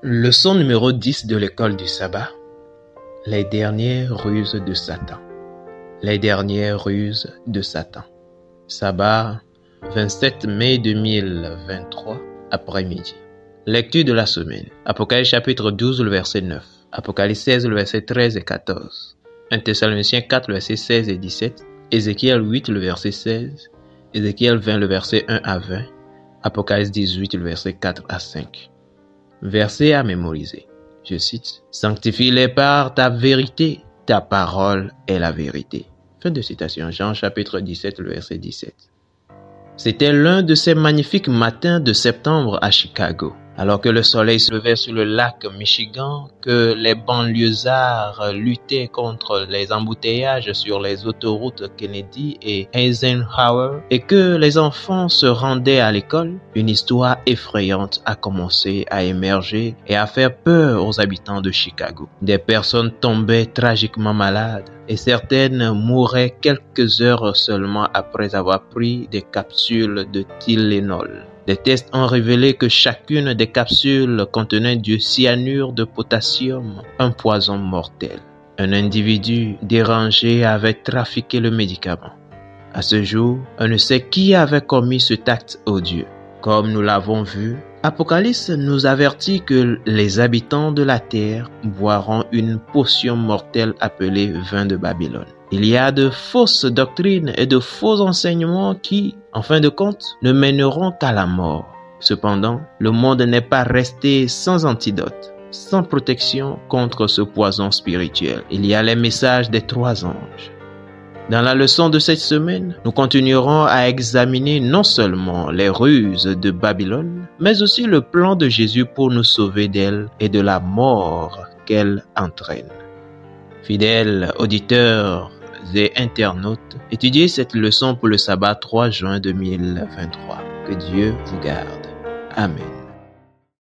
Leçon numéro 10 de l'école du sabbat. Les dernières ruses de Satan. Les dernières ruses de Satan. Sabbat, 27 mai 2023, après-midi. Lecture de la semaine. Apocalypse chapitre 12, le verset 9. Apocalypse 16, le verset 13 et 14. 1 Thessaloniciens 4, le verset 16 et 17. Ézéchiel 8, le verset 16. Ézéchiel 20, le verset 1 à 20. Apocalypse 18, le verset 4 à 5. Verset à mémoriser. Je cite. « Sanctifie-les par ta vérité, ta parole est la vérité. » Fin de citation. Jean chapitre 17, le verset 17. C'était l'un de ces magnifiques matins de septembre à Chicago. Alors que le soleil se levait sur le lac Michigan, que les banlieusards luttaient contre les embouteillages sur les autoroutes Kennedy et Eisenhower, et que les enfants se rendaient à l'école, une histoire effrayante a commencé à émerger et à faire peur aux habitants de Chicago. Des personnes tombaient tragiquement malades et certaines mouraient quelques heures seulement après avoir pris des capsules de Tylenol. Des tests ont révélé que chacune des capsules contenait du cyanure de potassium, un poison mortel. Un individu dérangé avait trafiqué le médicament. À ce jour, on ne sait qui avait commis cet acte odieux. Comme nous l'avons vu, Apocalypse nous avertit que les habitants de la terre boiront une potion mortelle appelée vin de Babylone. Il y a de fausses doctrines et de faux enseignements qui, en fin de compte, ne mèneront qu'à la mort. Cependant, le monde n'est pas resté sans antidote, sans protection contre ce poison spirituel. Il y a les messages des 3 anges. Dans la leçon de cette semaine, nous continuerons à examiner non seulement les ruses de Babylone, mais aussi le plan de Jésus pour nous sauver d'elle et de la mort qu'elle entraîne. Fidèles auditeurs et internautes, étudiez cette leçon pour le sabbat 3 juin 2023. Que Dieu vous garde. Amen.